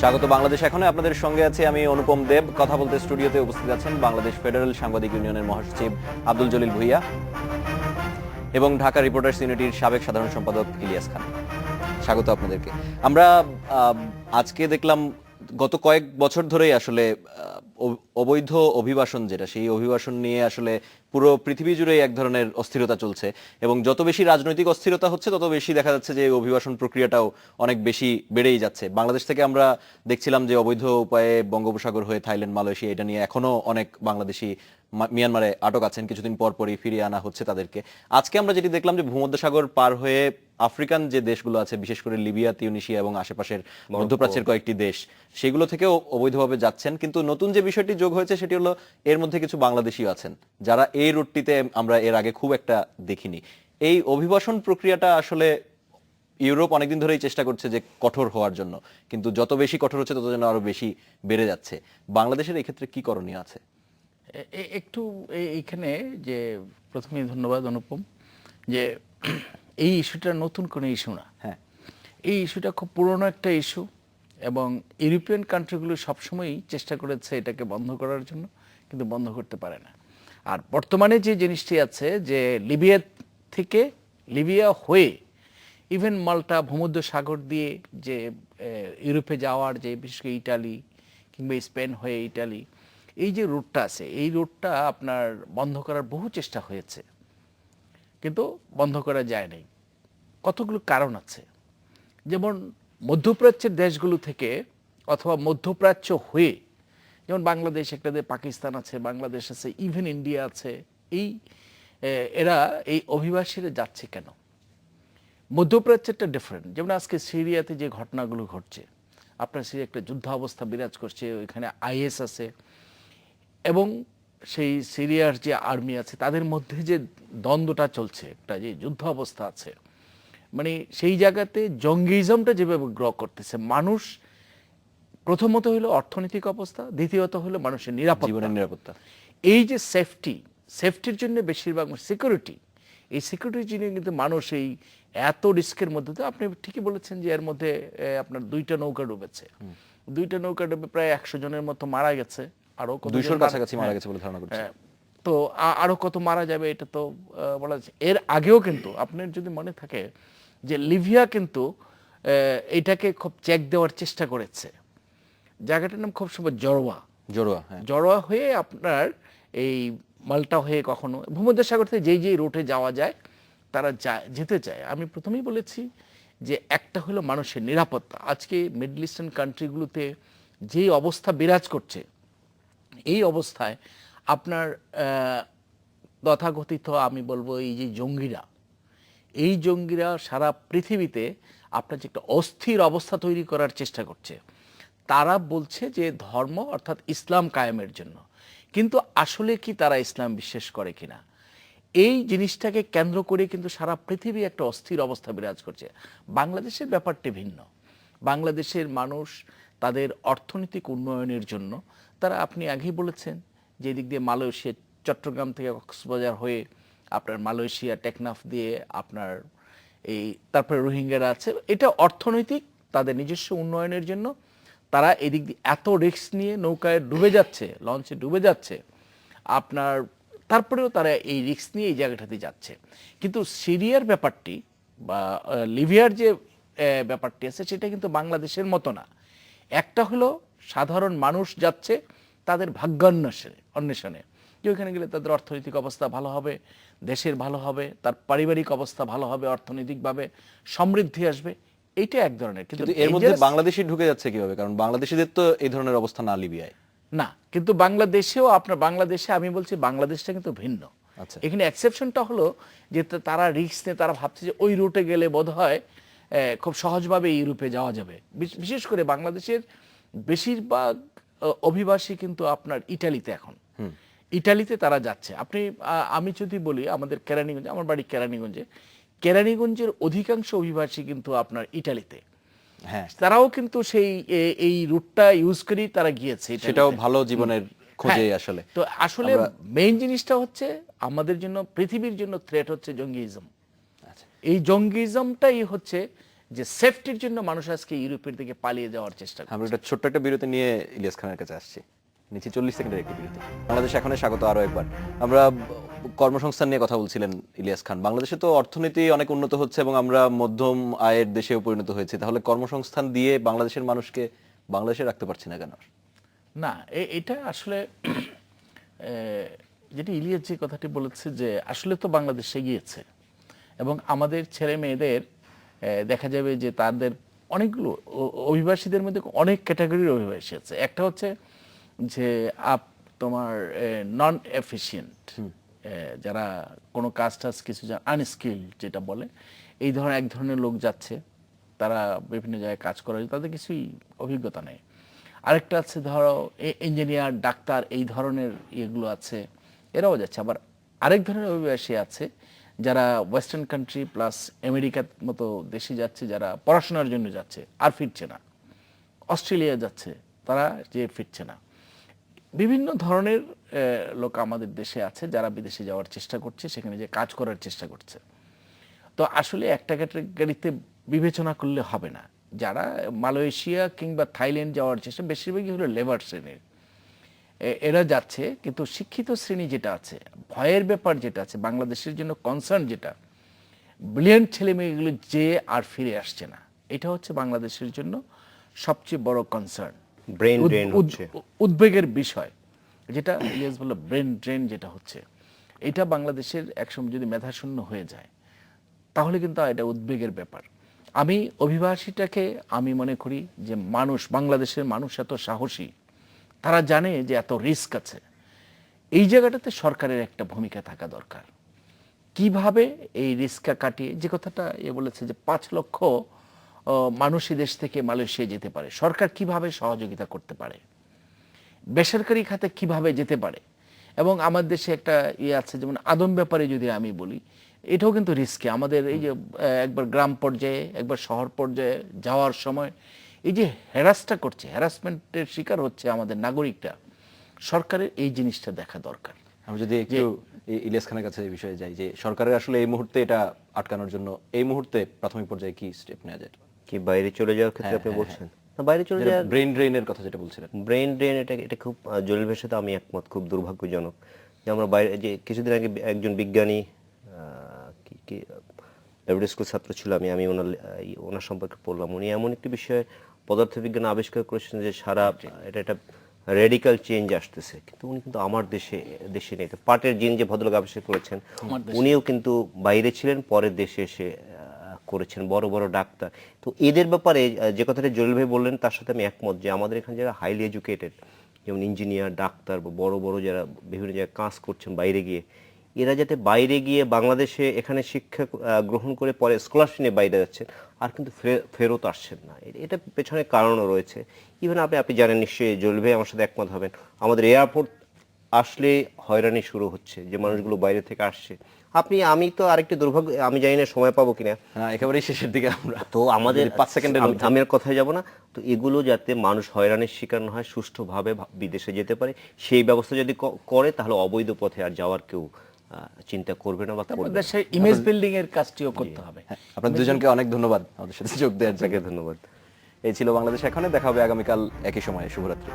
স্বাগত বাংলাদেশ এখনো আপনাদের সঙ্গে আছে আমি অনুপম দেব। কথা বলতে স্টুডিওতে উপস্থিত আছেন বাংলাদেশ ফেডারেল সাংবাদিক ইউনিয়নের মহাসচিব আব্দুল জলিল ভুইয়া এবং ঢাকা রিপোর্টার্স ইউনিটির সাবেক সাধারণ সম্পাদক ইলিয়াস খান। স্বাগত আপনাদেরকে। আমরা আজকে দেখলাম গত কয়েক বছর ধরেই আসলে অবৈধ অভিবাসন যেটা, সেই অভিবাসন নিয়ে আসলে পুরো পৃথিবী জুড়ে এক ধরনের অস্থিরতা চলছে এবং যত বেশি রাজনৈতিক অস্থিরতা হচ্ছে তত বেশি দেখা যাচ্ছে যে অভিবাসন প্রক্রিয়াটাও অনেক বেশি বেড়েই যাচ্ছে। বাংলাদেশ থেকে আমরা দেখছিলাম যে অবৈধ উপায়ে বঙ্গোপসাগর হয়ে থাইল্যান্ড, মালয়েশিয়া, এটা নিয়ে এখনো অনেক বাংলাদেশি মিয়ানমারে আটক আছেন, কিছুদিন পর পরই ফিরিয়ে আনা হচ্ছে তাদেরকে। আজকে আমরা যেটি দেখলাম যে ভূমধ্যসাগর পার হয়ে আফ্রিকান যে দেশগুলো আছে, বিশেষ করে লিবিয়া, তিউনিসিয়া এবং আশেপাশের মধ্যপ্রাচ্যের কয়েকটি দেশ, সেগুলো থেকেও অবৈধভাবে যাচ্ছেন। কিন্তু নতুন যে বিষয়টি যোগ হয়েছে সেটি হলো এর মধ্যে কিছু বাংলাদেশিও আছেন যারা এই রুটটিতে আমরা এর আগে খুব একটা দেখিনি। এই অভিবাসন প্রক্রিয়াটা আসলে ইউরোপ অনেকদিন ধরেই চেষ্টা করছে যে কঠোর হওয়ার জন্য, কিন্তু যত বেশি কঠোর হচ্ছে তত যেন আরো বেশি বেড়ে যাচ্ছে। বাংলাদেশের এই ক্ষেত্রে কি করণীয় আছে? একটু এইখানে যে প্রথমে ধন্যবাদ অনুপম, যে এই ইস্যুটা নতুন কোনো ইস্যু না। হ্যাঁ, এই ইস্যুটা খুব পুরনো একটা ইস্যু এবং ইউরোপিয়ান কান্ট্রিগুলো সবসময়ই চেষ্টা করেছে এটাকে বন্ধ করার জন্য, কিন্তু বন্ধ করতে পারে না। আর বর্তমানে যে জিনিসটি আছে যে লিবিয়া হয়ে ইভেন মাল্টা ভূমধ্য সাগর দিয়ে যে ইউরোপে যাওয়ার যে বিশেষ করে ইটালি কিংবা স্পেন হয়ে ইটালি, এই যে রুটটা আছে, এই রুটটা আপনার বন্ধ করার বহু চেষ্টা হয়েছে, কিন্তু বন্ধ করা যায় নাই। কতগুলো কারণ আছে, যেমন মধ্যপ্রাচ্যের দেশগুলো থেকে অথবা মধ্যপ্রাচ্য হয়ে, যেমন বাংলাদেশ একটা দেশ, পাকিস্তান আছে, বাংলাদেশ আছে, ইভেন ইন্ডিয়া আছে, এরা এই অভিবাসীরা যাচ্ছে কেন? মধ্যপ্রাচ্যেরটা ডিফারেন্ট। যেমন আজকে সিরিয়াতে যে ঘটনাগুলো ঘটছে, আপনার সিরিয়া একটা যুদ্ধ অবস্থা বিরাজ করছে, ওইখানে আইএস আছে এবং সেই সিরিয়ার যে আর্মি আছে তাদের মধ্যে যে দ্বন্দ্বটা চলছে, একটা যে যুদ্ধ অবস্থা আছে, মানে সেই জায়গাতে জঙ্গিজমটা যেভাবে গ্র করতেছে, মানুষ প্রথমত হলো অর্থনৈতিক অবস্থা, দ্বিতীয়ত হলো মানুষের নিরাপত্তা। এই যে সেফটির জন্য বেশিরভাগ সিকিউরিটি, এই সিকিউরিটির জন্য কিন্তু মানুষ এই এত রিস্কের মধ্যে, তো আপনি ঠিকই বলেছেন যে এর মধ্যে আপনার 2টা নৌকা ডুবেছে, 2টা নৌকা ডুবে প্রায় 100 জনের মতো মারা গেছে, আরো 200-র কাছাকাছি মারা গেছে বলে ধারণা করছি। তো আরো কত মারা যাবে এটা তো বলা যাচ্ছে। এর আগেও কিন্তু আপনার যদি মনে থাকে যে লিবিয়া কিন্তু এটাকে খুব চেক দেওয়ার চেষ্টা করেছে, জায়গাটার নাম খুব সময় জড়োয়া হয়ে আপনার এই মাল্টা হয়ে কখনো ভূমধ্যসাগর থেকে যেই রুটে যাওয়া যায় তারা যেতে চায়। আমি প্রথমেই বলেছি যে একটা হলো মানুষের নিরাপত্তা। আজকে মিডল ইস্টার্ন কান্ট্রিগুলোতে যেই অবস্থা বিরাজ করছে, এই অবস্থায় আপনার তথাকথিত আমি বলবো এই যে জঙ্গিরা সারা পৃথিবীতে আপনার যে একটা অস্থির অবস্থা তৈরি করার চেষ্টা করছে। তারা বলছে যে ধর্ম অর্থাৎ ইসলাম কায়েমের জন্য, কিন্তু আসলে কি তারা ইসলাম বিশ্বাস করে কিনা, এই জিনিসটাকে কেন্দ্র করে কিন্তু সারা পৃথিবী একটা অস্থির অবস্থা বিরাজ করছে। বাংলাদেশের ব্যাপারটি ভিন্ন। বাংলাদেশের মানুষ তাদের অর্থনৈতিক উন্নয়নের জন্য তারা, আপনি আগেই বলেছেন যে দিক দিয়ে মালয়েশিয়া, চট্টগ্রাম থেকে কক্সবাজার হয়ে আপনার মালয়েশিয়া টেকনাফ দিয়ে আপনার এই তারপরে রোহিঙ্গারা আছে, এটা অর্থনৈতিক তাদের নিজস্ব উন্নয়নের জন্য তারা এদিক দিয়ে এত রিস্ক নিয়ে নৌকায় ডুবে যাচ্ছে, লঞ্চে ডুবে যাচ্ছে আপনার, তারপরেও তারা এই রিস্ক নিয়ে এই জায়গাটাতে যাচ্ছে। কিন্তু সিরিয়ার ব্যাপারটি বা লিবিয়ার যে ব্যাপারটি আছে সেটা কিন্তু বাংলাদেশের মতো না। একটা হলো সাধারণ মানুষ যাচ্ছে তাদের অন্বেষণে, যে ওইখানে গেলে তাদের অর্থনৈতিক অবস্থা ভালো হবে, দেশের ভালো হবে, তার পারিবারিক অবস্থা ভালো হবে, অর্থনৈতিকভাবে সমৃদ্ধি আসবে, এইটা এক ধরনের। কিন্তু এর মধ্যে বাংলাদেশি ঢুকে যাচ্ছে কিভাবে? কারণ বাংলাদেশিদের তো এই ধরনের অবস্থা না লিবিয়ায় না, কিন্তু বাংলাদেশে আমি বলছি বাংলাদেশটা কিন্তু ভিন্ন। এখানে এক্সেপশনটা হলো যে তারা রিস্ক নিয়ে তারা ভাবছে যে ওই রুটে গেলে বোধহয় খুব সহজভাবে ইউরোপে যাওয়া যাবে। বিশেষ করে বাংলাদেশের বেশিরভাগ অভিবাসী কিন্তু আপনার ইটালিতে তারা যাচ্ছে। আমি যদি বলি আমাদের কেরানীগঞ্জ, আমার বাড়ি কেরানীগঞ্জের অধিকাংশ অভিবাসী কিন্তু আপনার ইটালিতে, হ্যাঁ, তারাও কিন্তু সেই এই রুটটা ইউজ করেই তারা গিয়েছে, সেটাও ভালো জীবনের খোঁজে। আসলে তো আসলে মেইন জিনিসটা হচ্ছে আমাদের জন্য, পৃথিবীর জন্য থ্রেট হচ্ছে জঙ্গিজম। এই জঙ্গিজমটাই হচ্ছে যে সেফটির জন্য মানুষ আজকে ইউরোপের দিকে পালিয়ে যাওয়ার চেষ্টা করে। আমরা একটা ছোট্ট একটা বিরতি নিয়ে ইলিয়াস খানের কাছে আসছি, নিচে 40 সেকেন্ডের একটি বিরতি। বাংলাদেশ এখনই স্বাগত আরো একবার। আমরা কর্মসংস্থান নিয়ে কথা বলছিলেন ইলিয়াস খান। বাংলাদেশে তো অর্থনীতি অনেক উন্নত হচ্ছে এবং আমরা মধ্যম আয়ের দেশেও পরিণত হয়েছি, তাহলে কর্মসংস্থান দিয়ে বাংলাদেশের মানুষকে বাংলাদেশে রাখতে পারছি না কেন? না, এটা আসলে যেটা ইলিয়াস যে কথাটি বলেছে যে আসলে তো বাংলাদেশ এগিয়েছে এবং আমাদের ছেলে মেয়েদের দেখা যাবে যে তাদের অনেকগুলো অভিবাসীদের মধ্যে অনেক ক্যাটাগরির অভিবাসী আছে। একটা হচ্ছে যে তোমার নন এফিশিয়েন্ট, যারা কোনো কাজ টাজ কিছু আনস্কিল্ড যেটা বলে, এই ধরনের এক ধরনের লোক যাচ্ছে, তারা বিভিন্ন জায়গায় কাজ করে, তাদের কিছুই অভিজ্ঞতা নেই। আরেকটা আছে ধরো ইঞ্জিনিয়ার, ডাক্তার, এই ধরনের ইয়েগুলো আছে, এরাও যাচ্ছে। আবার আরেক ধরনের অভিবাসী আছে যারা ওয়েস্টার্ন কান্ট্রি প্লাস আমেরিকার মতো দেশে যাচ্ছে, যারা পড়াশোনার জন্য যাচ্ছে আর ফিরছে না। অস্ট্রেলিয়া যাচ্ছে, তারা যে ফিরছে না। বিভিন্ন ধরনের লোক আমাদের দেশে আছে যারা বিদেশে যাওয়ার চেষ্টা করছে, সেখানে যে কাজ করার চেষ্টা করছে। তো আসলে একটা ক্যাটাগরিতে বিবেচনা করলে হবে না। যারা মালয়েশিয়া কিংবা থাইল্যান্ড যাওয়ার চেষ্টা, বেশিরভাগই হলো লেবার শ্রেণীর, এরা যাচ্ছে। কিন্তু শিক্ষিত শ্রেণী যেটা আছে, ভয়ের ব্যাপার যেটা আছে, বাংলাদেশের জন্য কনসার্ন যেটা, ব্রিলিয়ান্ট ছেলে মেয়েগুলো যে আর ফিরে আসছে না, এটা হচ্ছে বাংলাদেশের জন্য সবচেয়ে বড় কনসার্ন, ব্রেন ড্রেন হচ্ছে, উদ্বেগের বিষয়। যেটা ইলিয়াস বলল ব্রেন ড্রেন যেটা হচ্ছে, এটা বাংলাদেশের একসময় যদি মেধাশূন্য হয়ে যায় তাহলে কিন্তু এটা উদ্বেগের ব্যাপার। আমি অভিবাসীটাকে আমি মনে করি যে মানুষ, বাংলাদেশের মানুষ এত সাহসী, তারা জানে যে এত রিস্ক আছে। এই জায়গাটাতে সরকারের একটা ভূমিকা থাকা দরকার। কিভাবে এই রিস্কটা কাটিয়ে, যে কথাটা বলেছে যে 5 লক্ষ মানুষই দেশ থেকে মালয়েশিয়া যেতে পারে, সরকার কিভাবে সহযোগিতা করতে পারে, বেসরকারি খাতে কিভাবে যেতে পারে। এবং আমার দেশে একটা আছে, যেমন আদম ব্যাপারে যদি আমি বলি, এটাও কিন্তু রিস্কি। আমাদের এই যে একবার গ্রাম পর্যায়ে একবার শহর পর্যায়ে যাওয়ার সময় এই যে হ্যারাসটা করছে, হ্যারাসমেন্টের শিকার হচ্ছে আমাদের নাগরিকরা, সরকারের এই জিনিসটা দেখা দরকার। আমি যদি একটু ইলিয়াস খানের কাছে এই বিষয়ে যাই, যে সরকারের আসলে এই মুহূর্তে এটা আটকানোর জন্য এই মুহূর্তে প্রাথমিক পর্যায়ে কি স্টেপ নেওয়া যায়? কি বাইরে চলে যাওয়ার ক্ষেত্রে আপনি বলছেন? না, বাইরে চলে যাওয়ার ব্রেন ড্রেনের কথা যেটা বলছিলেন, ব্রেন ড্রেন, এটা খুব জলিল ভাইয়ের সাথে আমি একমত। খুব দুর্ভাগ্যজনক যে আমরা বাইরে, যে কিছুদিন আগে একজন বিজ্ঞানী কি ডেভিড স্কুল ছাত্র ছিল, আমি ওনার সম্পর্কে পড়লাম। উনি এমন একটি বিষয়ে পদার্থবিজ্ঞান আবিষ্কার করেছেন যে সারা এটা রেডিক্যাল চেঞ্জ আসতেছে, কিন্তু উনি কিন্তু আমার দেশে নেই। পাটের জিন যে ভদ্রলোক আবিষ্কার করেছেন, উনিও কিন্তু বাইরে ছিলেন, পরে দেশে এসে করেছেন, বড় বড় ডাক্তার। তো এদের ব্যাপারে যে কথাটা জলিল ভাই বললেন, তার সাথে আমি একমত যে আমাদের এখানে যারা হাইলি এডুকেটেড, যেমন ইঞ্জিনিয়ার, ডাক্তার বা বড় বড় যারা বিভিন্ন জায়গায় কাজ করছেন বাইরে গিয়ে, এরা যাতে বাইরে গিয়ে বাংলাদেশে এখানে শিক্ষা গ্রহণ করে পরে স্কলারশিপ নিয়ে বাইরে যাচ্ছেন, আর কিন্তু ফেরত আসছেন না। এটা পেছনে কারণও রয়েছে। ইভেন আপনি জানেন নিশ্চয়ই, জলিল ভাই আমার সাথে একমত হবেন, আমাদের এয়ারপোর্ট আসলে হয়রানি শুরু হচ্ছে, যে মানুষগুলো বাইরে থেকে আসছে। আমি তো আরেকটি দুর্ভাগ্য, আমি জানি না সময় পাবো কিনা, একেবারেই শেষের দিকে আমরা, তো আমাদের 5 সেকেন্ডের আমি আর কথায় যাব না। তো এগুলো যাতে মানুষ হয়রানির শিকার না হয়, সুষ্ঠুভাবে বিদেশে যেতে পারে, সেই ব্যবস্থা যদি করে, তাহলে অবৈধ পথে আর যাওয়ার কেউ চিন্তা করবে না বা করবে না। দেশের ইমেজ বিল্ডিং এর কাজটিও করতে হবে। আপনাদের দুজনকে অনেক ধন্যবাদ আমাদের সাথে যোগ দেওয়ার জন্য। আপনাকে ধন্যবাদ। এই ছিল বাংলাদেশ এখনে। দেখা হবে আগামীকাল একই সময়ে। শুভরাত্রি।